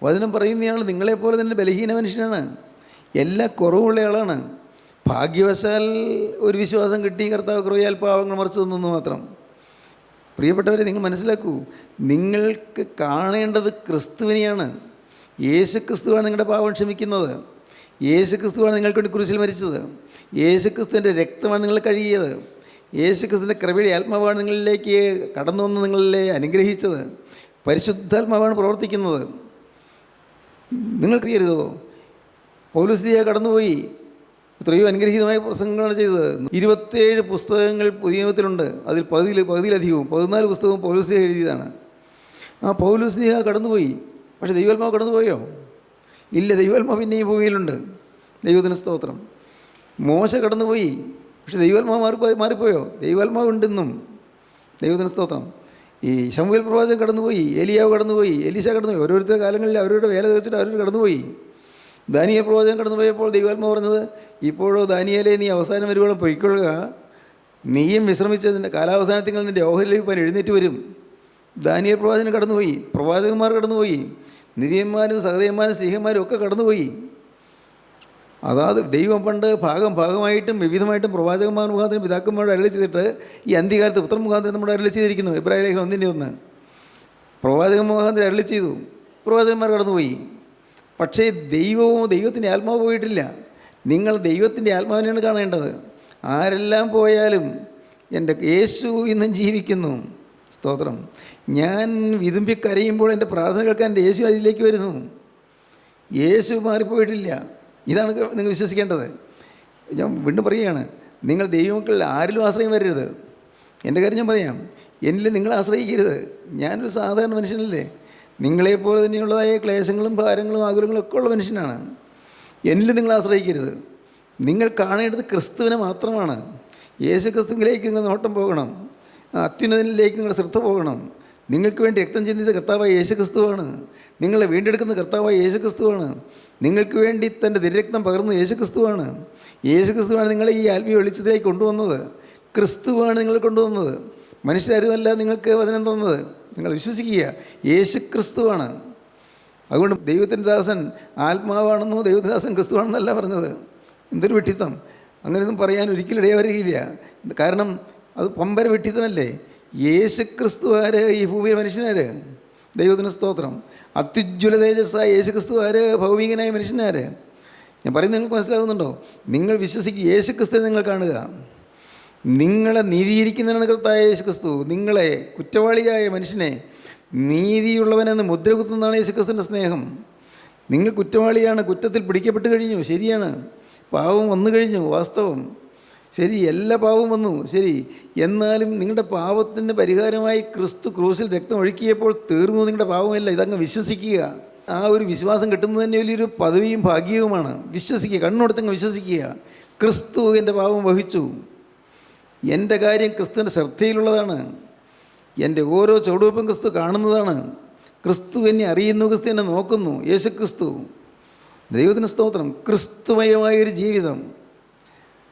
വചനം പറയുന്നയാൾ നിങ്ങളെപ്പോലെ തന്നെ ബലഹീന മനുഷ്യനാണ്, എല്ലാ കുറവുള്ള ആളാണ്. ഭാഗ്യവശാൽ ഒരു വിശ്വാസം കിട്ടി, കർത്താവ് കൃപയാൽ പാവങ്ങൾ മറിച്ചു തന്നു മാത്രം. പ്രിയപ്പെട്ടവരെ, നിങ്ങൾ മനസ്സിലാക്കൂ, നിങ്ങൾക്ക് കാണേണ്ടത് ക്രിസ്തുവിനെയാണ്. യേശുക്രിസ്തുവാണ് നിങ്ങളുടെ പാവം ക്ഷമിക്കുന്നത്. യേശുക്രിസ്തുവാണ് നിങ്ങൾക്ക് വേണ്ടി കുരിശിൽ മരിച്ചത്. യേശുക്രിസ്തുവിൻ്റെ രക്തമാണ് നിങ്ങൾ കഴുകിയത്. യേശുക്രിസ്തുവിൻ്റെ കൃപയുടെ ആത്മാവാണ് നിങ്ങളിലേക്ക് കടന്നു വന്ന് നിങ്ങളെ അനുഗ്രഹിച്ചത്. പരിശുദ്ധാത്മാവാണ് പ്രവർത്തിക്കുന്നത്. നിങ്ങൾക്കറിയരുതോ, പൗലോസ്ലീഹ കടന്നുപോയി, എത്രയോ അനുഗ്രഹീതമായ പ്രസംഗങ്ങളാണ് ചെയ്തത്. 27 പുസ്തകങ്ങൾ പുതിയ നിയമത്തിലുണ്ട്. അതിൽ പകുതിയിലധികവും 14 പുസ്തകവും പൗലോസ്ലീഹ എഴുതിയതാണ്. ആ പൗലോസ്ലീഹ കടന്നുപോയി. പക്ഷേ ദൈവാത്മാവ് കടന്നുപോയോ? ഇല്ല. ദൈവാത്മാവ് പിന്നെ ഈ ഭൂമിയിലുണ്ട്. ദൈവത്തിന് സ്തോത്രം. മോശ കടന്നുപോയി. പക്ഷേ ദൈവാത്മാവ് മാറിപ്പോയോ? ദൈവാത്മാവ് ഉണ്ടെന്നും. ദൈവത്തിന് സ്തോത്രം. ഈ ശമൂവേൽ പ്രവാചകൻ കടന്നുപോയി, ഏലിയാവ് കടന്നുപോയി, എലീശ കടന്നുപോയി. ഓരോരുത്തരുടെ കാലങ്ങളിൽ അവരുടെ വേല തീർച്ചിട്ട് അവർ കടന്നുപോയി. ദാനിയേൽ പ്രവാചകൻ കടന്നുപോയപ്പോൾ ദൈവാത്മാവ് പറഞ്ഞത്, ഇപ്പോഴോ ദാനിയേലേ, നീ അവസാനം വരുവോളം പൊയ്ക്കൊള്ളുക, നീയും വിശ്രമിച്ചതിൻ്റെ കാലാവസാനത്തിൽ നിൻ്റെ ഓഹരിയിലേക്ക് എഴുന്നേറ്റ് വരും. ദാനിയേൽ പ്രവാചകൻ കടന്നുപോയി. പ്രവാചകന്മാർ കടന്നുപോയി. നിവ്യന്മാരും സഹദേവന്മാരും സ്നേഹന്മാരും ഒക്കെ കടന്നുപോയി. അതാത് ദൈവം പണ്ട് ഭാഗമായിട്ടും വിവിധമായിട്ടും പ്രവാചകന്മാർ മുഖാന്തരം പിതാക്കന്മാരോട് അരുളി ചെയ്തിട്ട് ഈ അന്ത്യകാലത്ത് പുത്രൻ മുഖാന്തരം നമ്മുടെ അരുളി ചെയ്തിരിക്കുന്നു. എബ്രായ ലേഖനം 1:1 പ്രവാചകൻ മുഖാന്തരം അരുളി ചെയ്തു, പ്രവാചകന്മാർ കടന്നുപോയി. പക്ഷേ ദൈവത്തിൻ്റെ ആത്മാവ് പോയിട്ടില്ല. നിങ്ങൾ ദൈവത്തിൻ്റെ ആത്മാവിനെയാണ് കാണേണ്ടത്. ആരെല്ലാം പോയാലും എൻ്റെ യേശു ഇന്നും ജീവിക്കുന്നു. സ്തോത്രം. ഞാൻ വിതുമ്പി കരയുമ്പോൾ എൻ്റെ പ്രാർത്ഥന കേൾക്കാൻ എൻ്റെ യേശു അരിയിലേക്ക് വരുന്നു. യേശു മാറിപ്പോയിട്ടില്ല. ഇതാണ് നിങ്ങൾ വിശ്വസിക്കേണ്ടത്. ഞാൻ വീണ്ടും പറയുകയാണ്, നിങ്ങൾ ദൈവമക്കൾ ആരിലും ആശ്രയം വരരുത്. എൻ്റെ കാര്യം ഞാൻ പറയാം, എന്നിൽ നിങ്ങൾ ആശ്രയിക്കരുത്. ഞാനൊരു സാധാരണ മനുഷ്യനല്ലേ, നിങ്ങളെപ്പോലെ തന്നെയുള്ളതായ ക്ലേശങ്ങളും ഭാരങ്ങളും ആകുലങ്ങളും ഒക്കെ ഉള്ള മനുഷ്യനാണ്. എന്നിൽ നിങ്ങൾ ആശ്രയിക്കരുത്. നിങ്ങൾ കാണേണ്ടത് ക്രിസ്തുവിനെ മാത്രമാണ്. യേശു ക്രിസ്തുവിലേക്ക് നിങ്ങൾ നോട്ടം പോകണം. അത്യുന്നതനിലേക്ക് നിങ്ങളുടെ ശ്രദ്ധ പോകണം. നിങ്ങൾക്ക് വേണ്ടി രക്തം ചിന്തിച്ച കർത്താവായ യേശു ക്രിസ്തുവാണ്. നിങ്ങളെ വീണ്ടെടുക്കുന്ന കർത്താവായ യേശു ക്രിസ്തുവാണ്. നിങ്ങൾക്ക് വേണ്ടി തൻ്റെ തിരുരക്തം പകർന്ന യേശു ക്രിസ്തുവാണ്. യേശു ക്രിസ്തുവാണ് നിങ്ങളെ ഈ ആത്മീയ വെളിച്ചത്തിലേക്ക് കൊണ്ടുവന്നത്. ക്രിസ്തുവാണ് നിങ്ങൾ കൊണ്ടുവന്നത്. മനുഷ്യരാരുമല്ല നിങ്ങൾക്ക് വചനം തന്നത്. നിങ്ങൾ വിശ്വസിക്കുക, യേശു ക്രിസ്തുവാണ്. അതുകൊണ്ട് ദൈവത്തിൻ്റെ ദാസൻ ആത്മാവാണെന്നോ ദൈവത്തിൻ്റെ ദാസൻ ക്രിസ്തുവാണെന്നല്ല പറഞ്ഞത്. എന്തൊരു വിഡ്ഢിത്തം! അങ്ങനെയൊന്നും പറയാൻ ഒരിക്കലും ഇടയാവരികയില്ല. കാരണം അത് പമ്പര വിഡ്ഢിത്തമല്ലേ. യേശു ക്രിസ്തു ആര്? ഈ ഭൂമിയിലെ മനുഷ്യനാര്? ദൈവത്തിന് സ്തോത്രം. അത്യുജ്വല തേജസ്സായ യേശു ക്രിസ്തു ആര്? ഭൗമികനായ മനുഷ്യനാര്? ഞാൻ പറയുന്നത് നിങ്ങൾക്ക് മനസ്സിലാകുന്നുണ്ടോ? നിങ്ങൾ വിശ്വസിക്കുക, യേശു ക്രിസ്തുവിനെ നിങ്ങൾ കാണുക. നിങ്ങളെ നീതീകരിക്കുന്നതിനാണ് കർത്താവായ യേശു ക്രിസ്തു. നിങ്ങളെ കുറ്റവാളിയായ മനുഷ്യനെ നീതിയുള്ളവനെന്ന് മുദ്ര കുത്തുന്നതാണ് യേശു ക്രിസ്തുവിൻ്റെ സ്നേഹം. നിങ്ങൾ കുറ്റവാളിയാണ്, കുറ്റത്തിൽ പിടിക്കപ്പെട്ട് കഴിഞ്ഞു, ശരിയാണ്. പാവം വന്നു കഴിഞ്ഞു, വാസ്തവം ശരി. എല്ലാ പാവവും വന്നു, ശരി. എന്നാലും നിങ്ങളുടെ പാവത്തിന് പരിഹാരമായി ക്രിസ്തു ക്രൂസിൽ രക്തം ഒഴുക്കിയപ്പോൾ തീർന്നു നിങ്ങളുടെ പാവമല്ല. ഇതങ്ങ് വിശ്വസിക്കുക. ആ ഒരു വിശ്വാസം കിട്ടുന്നത് തന്നെ വലിയൊരു പദവിയും ഭാഗ്യവുമാണ്. വിശ്വസിക്കുക, കണ്ണുകൊടുത്തങ്ങ് വിശ്വസിക്കുക. ക്രിസ്തു എൻ്റെ പാവം വഹിച്ചു. എൻ്റെ കാര്യം ക്രിസ്തുവിൻ്റെ ശ്രദ്ധയിലുള്ളതാണ്. എൻ്റെ ഓരോ ചുവടുവെപ്പും ക്രിസ്തു കാണുന്നതാണ്. ക്രിസ്തു എന്നെ അറിയുന്നു, ക്രിസ്തു എന്നെ നോക്കുന്നു. യേശു ക്രിസ്തു. ദൈവത്തിന് സ്തോത്രം. ക്രിസ്തുമയമായൊരു ജീവിതം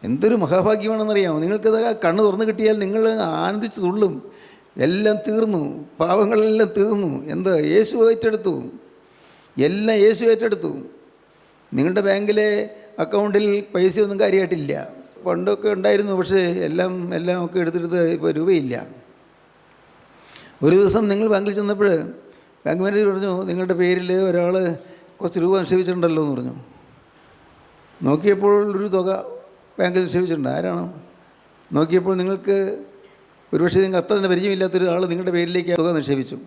എന്തൊരു മഹാഭാഗ്യമാണെന്നറിയാമോ? നിങ്ങൾക്കത് കണ്ണ് തുറന്നു കിട്ടിയാൽ നിങ്ങൾ ആനന്ദിച്ച് തുള്ളും. എല്ലാം തീർന്നു, പാവങ്ങളെല്ലാം തീർന്നു. എന്താ? യേശു ഏറ്റെടുത്തു. എല്ലാം യേശു ഏറ്റെടുത്തു. നിങ്ങളുടെ ബാങ്കിലെ അക്കൗണ്ടിൽ പൈസയൊന്നും കാര്യമായിട്ടില്ല. പണ്ടൊക്കെ ഉണ്ടായിരുന്നു, പക്ഷേ എല്ലാം ഒക്കെ എടുത്തെടുത്ത് ഇപ്പോൾ രൂപയില്ല. ഒരു ദിവസം നിങ്ങൾ ബാങ്കിൽ ചെന്നപ്പോൾ ബാങ്ക് മാനേജർ പറഞ്ഞു, നിങ്ങളുടെ പേരിൽ ഒരാൾ കുറച്ച് രൂപ നിക്ഷേപിച്ചിട്ടുണ്ടല്ലോ എന്ന് പറഞ്ഞു. നോക്കിയപ്പോൾ ഒരു തുക ബാങ്കിൽ നിക്ഷേപിച്ചിട്ടുണ്ട്. ആരാണോ? നോക്കിയപ്പോൾ നിങ്ങൾക്ക് ഒരുപക്ഷെ നിങ്ങൾക്ക് അത്ര തന്നെ പരിചയമില്ലാത്തൊരാൾ നിങ്ങളുടെ പേരിലേക്ക് തുക നിക്ഷേപിച്ചു.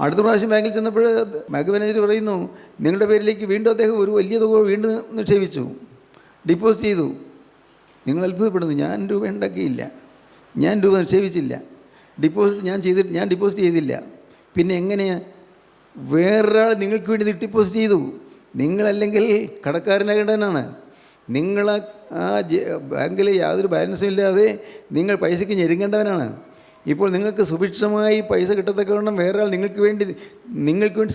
അടുത്ത പ്രാവശ്യം ബാങ്കിൽ ചെന്നപ്പോൾ ബാങ്ക് മാനേജർ പറയുന്നു, നിങ്ങളുടെ പേരിലേക്ക് വീണ്ടും അദ്ദേഹം ഒരു വലിയ തുക വീണ്ടും നിക്ഷേപിച്ചു, ഡിപ്പോസിറ്റ് ചെയ്തു. നിങ്ങൾ അത്ഭുതപ്പെടുന്നു. ഞാൻ രൂപ ഉണ്ടാക്കിയില്ല, ഞാൻ രൂപ നിക്ഷേപിച്ചില്ല, ഞാൻ ഡിപ്പോസിറ്റ് ചെയ്തില്ല. പിന്നെ എങ്ങനെയാണ്? വേറൊരാൾ നിങ്ങൾക്ക് വേണ്ടി ഡിപ്പോസിറ്റ് ചെയ്തു. നിങ്ങളല്ലെങ്കിൽ കടക്കാരനാകേണ്ടവനാണ്. നിങ്ങൾ ആ ബാങ്കിൽ യാതൊരു ബാലൻസും ഇല്ലാതെ നിങ്ങൾ പൈസയ്ക്ക് ഞെരുങ്ങേണ്ടവനാണ്. ഇപ്പോൾ നിങ്ങൾക്ക് സുഭിക്ഷമായി പൈസ കിട്ടത്തക്കവണ്ണം വേറൊരാൾ നിങ്ങൾക്ക് വേണ്ടി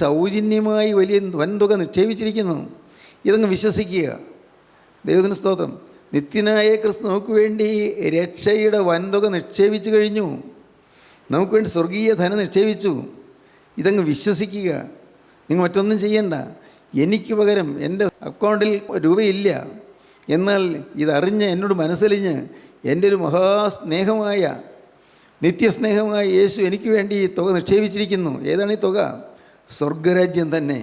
സൗജന്യമായി വലിയ വൻതുക നിക്ഷേപിച്ചിരിക്കുന്നു. ഇതങ്ങ് വിശ്വസിക്കുക. ദൈവത്തിന് സ്തോത്രം. നിത്യനായ ക്രിസ്തു നമുക്ക് വേണ്ടി രക്ഷയുടെ വൻതുക നിക്ഷേപിച്ചു കഴിഞ്ഞു. നമുക്ക് വേണ്ടി സ്വർഗീയ ധനം നിക്ഷേപിച്ചു. ഇതങ്ങ് വിശ്വസിക്കുക. നിങ്ങൾ മറ്റൊന്നും ചെയ്യണ്ട. എനിക്ക് പകരം എൻ്റെ അക്കൗണ്ടിൽ രൂപയില്ല, എന്നാൽ ഇതറിഞ്ഞ് എന്നോട് മനസ്സലിഞ്ഞ് എൻ്റെ ഒരു മഹാസ്നേഹമായ നിത്യസ്നേഹമായ യേശു എനിക്ക് വേണ്ടി ഈ തുക നിക്ഷേപിച്ചിരിക്കുന്നു. ഏതാണ് ഈ തുക? സ്വർഗരാജ്യം തന്നെ.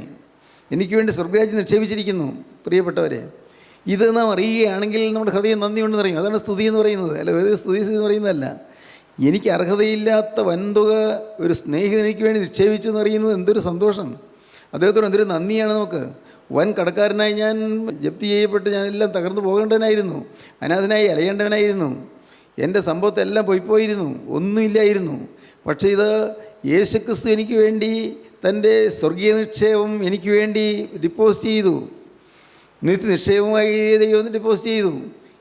എനിക്ക് വേണ്ടി സ്വർഗരാജ്യം നിക്ഷേപിച്ചിരിക്കുന്നു. പ്രിയപ്പെട്ടവരെ, ഇത് നാം അറിയുകയാണെങ്കിൽ നമ്മുടെ ഹൃദയം നന്ദി കൊണ്ടെന്ന് പറയും. അതാണ് സ്തുതി എന്ന് പറയുന്നത്. അല്ല, വെറുതെ സ്തുതി എന്ന് പറയുന്നതല്ല. എനിക്ക് അർഹതയില്ലാത്ത വൻതുക ഒരു സ്നേഹിതൻ എനിക്ക് വേണ്ടി നിക്ഷേപിച്ചു എന്ന് പറയുന്നത് എന്തൊരു സന്തോഷം! അദ്ദേഹത്തോട് എന്തൊരു നന്ദിയാണ് നമുക്ക്. വൻ കടക്കാരനായി ഞാൻ ജപ്തി ചെയ്യപ്പെട്ട് ഞാനെല്ലാം തകർന്നു പോകേണ്ടവനായിരുന്നു, അനാഥനായി അലയേണ്ടവനായിരുന്നു. എൻ്റെ സമ്പത്തെല്ലാം പോയിപ്പോയിരുന്നു, ഒന്നുമില്ലായിരുന്നു. പക്ഷേ ഇത് യേശുക്രിസ്തു എനിക്ക് വേണ്ടി തൻ്റെ സ്വർഗീയ നിക്ഷേപം എനിക്ക് വേണ്ടി ഡിപ്പോസിറ്റ് ചെയ്തു. നിത്യനിക്ഷേപമായി ദൈവം ഡിപ്പോസിറ്റ് ചെയ്തു.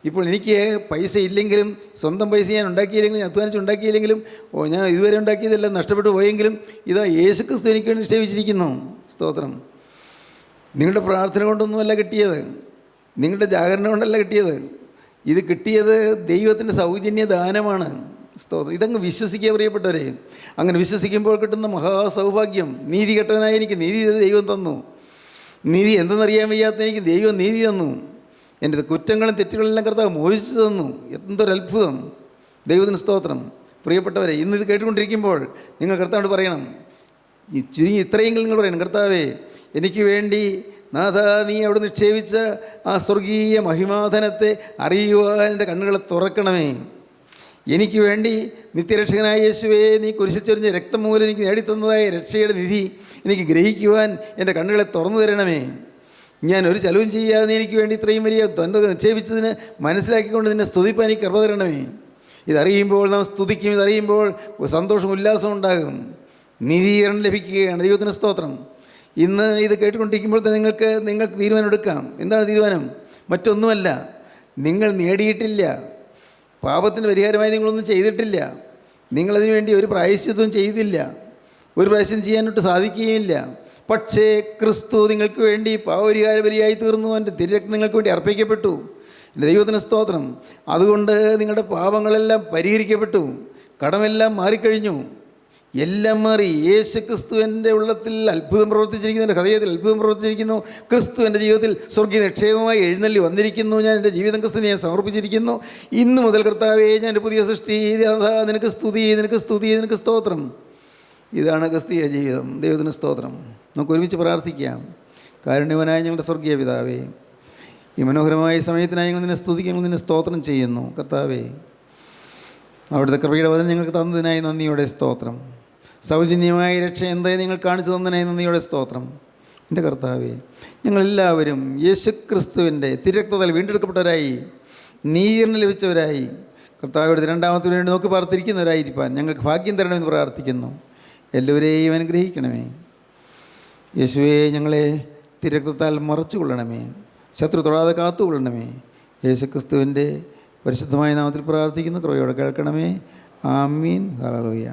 ഇപ്പോൾ എനിക്ക് പൈസ ഇല്ലെങ്കിലും, സ്വന്തം പൈസ ഞാൻ ഉണ്ടാക്കിയില്ലെങ്കിലും, ഞാൻ അധ്വാനിച്ച് ഉണ്ടാക്കിയില്ലെങ്കിലും, ഞാൻ ഇതുവരെ ഉണ്ടാക്കിയതെല്ലാം നഷ്ടപ്പെട്ടു പോയെങ്കിലും ഇതാ യേശുക്രിസ്തു എനിക്ക് വേണ്ടി നിക്ഷേപിച്ചിരിക്കുന്നു. സ്തോത്രം. നിങ്ങളുടെ പ്രാർത്ഥന കൊണ്ടൊന്നുമല്ല കിട്ടിയത്, നിങ്ങളുടെ ജാഗരണ കൊണ്ടല്ല കിട്ടിയത്. ഇത് കിട്ടിയത് ദൈവത്തിൻ്റെ സൗജന്യ ദാനമാണ്. സ്തോത്രം. ഇതങ്ങ് വിശ്വസിക്കുക പ്രിയപ്പെട്ടവരെ. അങ്ങനെ വിശ്വസിക്കുമ്പോൾ കിട്ടുന്ന മഹാസൗഭാഗ്യം. നീതി കെട്ടവനായി എനിക്ക് നീതി ദൈവം തന്നു. നീതി എന്തെന്നറിയാൻ വയ്യാത്ത എനിക്ക് ദൈവം നീതി തന്നു. എൻ്റെ കുറ്റങ്ങളും തെറ്റുകളെല്ലാം കർത്താവ് മോചിച്ചു തന്നു. എന്തൊരത്ഭുതം! ദൈവത്തിന് സ്തോത്രം. പ്രിയപ്പെട്ടവരെ, ഇന്നിത് കേട്ടുകൊണ്ടിരിക്കുമ്പോൾ നിങ്ങൾ കർത്താവോട് പറയണം, ചുരുങ്ങി ഇത്രയെങ്കിലും നിങ്ങൾ പറയണം, കർത്താവേ, എനിക്ക് വേണ്ടി നാഥ നീ അവിടെ നിക്ഷേപിച്ച ആ സ്വർഗീയ മഹിമാധനത്തെ അറിയുവാൻ എൻ്റെ കണ്ണുകളെ തുറക്കണമേ. എനിക്ക് വേണ്ടി നിത്യരക്ഷകനായ യേശുവേ, നീ കുരിശിൽ ചൊരിഞ്ഞ രക്തം മൂലം എനിക്ക് നേടിത്തന്നതായ രക്ഷയുടെ നിധി എനിക്ക് ഗ്രഹിക്കുവാൻ എൻ്റെ കണ്ണുകളെ തുറന്നു തരണമേ. ഞാൻ ഒരു ചെലവും ചെയ്യാതെ എനിക്ക് വേണ്ടി ഇത്രയും വലിയ ദ്വന്ദ്വ നിക്ഷേപിച്ചതിന് മനസ്സിലാക്കിക്കൊണ്ട് നിന്നെ സ്തുതിപ്പാൻ എനിക്ക് കൃപ തരണമേ. ഇതറിയുമ്പോൾ നാം സ്തുതിക്കും. ഇതറിയുമ്പോൾ സന്തോഷം, ഉല്ലാസം ഉണ്ടാകും. നീതീകരണം ലഭിക്കുകയാണ്. ദൈവത്തിന് സ്തോത്രം. ഇന്ന് ഇത് കേട്ടുകൊണ്ടിരിക്കുമ്പോൾ തന്നെ നിങ്ങൾക്ക് തീരുമാനം എടുക്കാം. എന്താണ് തീരുമാനം? മറ്റൊന്നുമല്ല, നിങ്ങൾ നേടിയിട്ടില്ല. പാപത്തിന് പരിഹാരമായി നിങ്ങളൊന്നും ചെയ്തിട്ടില്ല. നിങ്ങളതിനു വേണ്ടി ഒരു പ്രായശ്ചിത്വം ചെയ്തില്ല. ഒരു പ്രായശ്ചിത്തം ചെയ്യാനൊട്ട് സാധിക്കുകയില്ല. പക്ഷേ ക്രിസ്തു നിങ്ങൾക്ക് വേണ്ടി പാപപരിഹാര ബലിയായി തീർന്നു. എൻ്റെ തിരുരക്തം നിങ്ങൾക്ക് വേണ്ടി അർപ്പിക്കപ്പെട്ടു. എൻ്റെ ദൈവത്തിന് സ്തോത്രം. അതുകൊണ്ട് നിങ്ങളുടെ പാപങ്ങളെല്ലാം പരിഹരിക്കപ്പെട്ടു. കടമെല്ലാം മാറിക്കഴിഞ്ഞു. എല്ലാം മാറി. യേശു ക്രിസ്തു എൻ്റെ ഉള്ളത്തിൽ അത്ഭുതം പ്രവർത്തിച്ചിരിക്കുന്നു. എൻ്റെ ഹൃദയത്തിൽ അത്ഭുതം പ്രവർത്തിച്ചിരിക്കുന്നു. ക്രിസ്തു എൻ്റെ ജീവിതത്തിൽ സ്വർഗീയ നിക്ഷേപമായി എഴുന്നള്ളി വന്നിരിക്കുന്നു. ഞാൻ എൻ്റെ ജീവിതം ക്രിസ്തുവിനെ ഞാൻ സമർപ്പിച്ചിരിക്കുന്നു. ഇന്നു മുതൽ കർത്താവേ, ഞാൻ എൻ്റെ പുതിയ സൃഷ്ടി. നിനക്ക് സ്തുതി, നിനക്ക് സ്തുതി, നിനക്ക് സ്തോത്രം. ഇതാണ് ക്രിസ്തീയ ജീവിതം. ദൈവത്തിന് സ്തോത്രം. നമുക്ക് ഒരുമിച്ച് പ്രാർത്ഥിക്കാം. കാരുണ്യവനായ ഞങ്ങളുടെ സ്വർഗീയ പിതാവേ, ഈ മനോഹരമായ സമയത്തിനായി ഞങ്ങൾ നിന്നെ സ്തുതിക്കുന്നു, നിന്നെ സ്തോത്രം ചെയ്യുന്നു. കർത്താവേ, അവിടുത്തെ കൃപയുടെ വചനം ഞങ്ങൾക്ക് തന്നതിനായി നന്ദിയോടെ സ്തോത്രം. സൗജന്യമായ രക്ഷ എന്തായി നിങ്ങൾ കാണിച്ചു തന്നതിനായി നന്ദിയോടെ സ്തോത്രം. എൻ്റെ കർത്താവേ, ഞങ്ങളെല്ലാവരും യേശുക്രിസ്തുവിൻ്റെ തിരുരക്തത്താൽ വീണ്ടെടുക്കപ്പെട്ടവരായി, നീതികരണം ലഭിച്ചവരായി, കർത്താവിയുടെ രണ്ടാമത്തിന് വേണ്ടി നോക്കി പാർത്തിരിക്കുന്നവരായിരിക്കാൻ ഞങ്ങൾക്ക് ഭാഗ്യം തരണമെന്ന് പ്രാർത്ഥിക്കുന്നു. എല്ലാവരെയും അനുഗ്രഹിക്കണമേ. യേശുവേ, ഞങ്ങളെ തിരുരക്തത്താൽ മറച്ചുകൊള്ളണമേ. ശത്രു തൊടാതെ കാത്തുകൊള്ളണമേ. യേശുക്രിസ്തുവിൻ്റെ പരിശുദ്ധമായ നാമത്തിൽ പ്രാർത്ഥിക്കുന്നു. കൃപയോടെ കേൾക്കണമേ. ആമീൻ. ഹല്ലേലൂയ.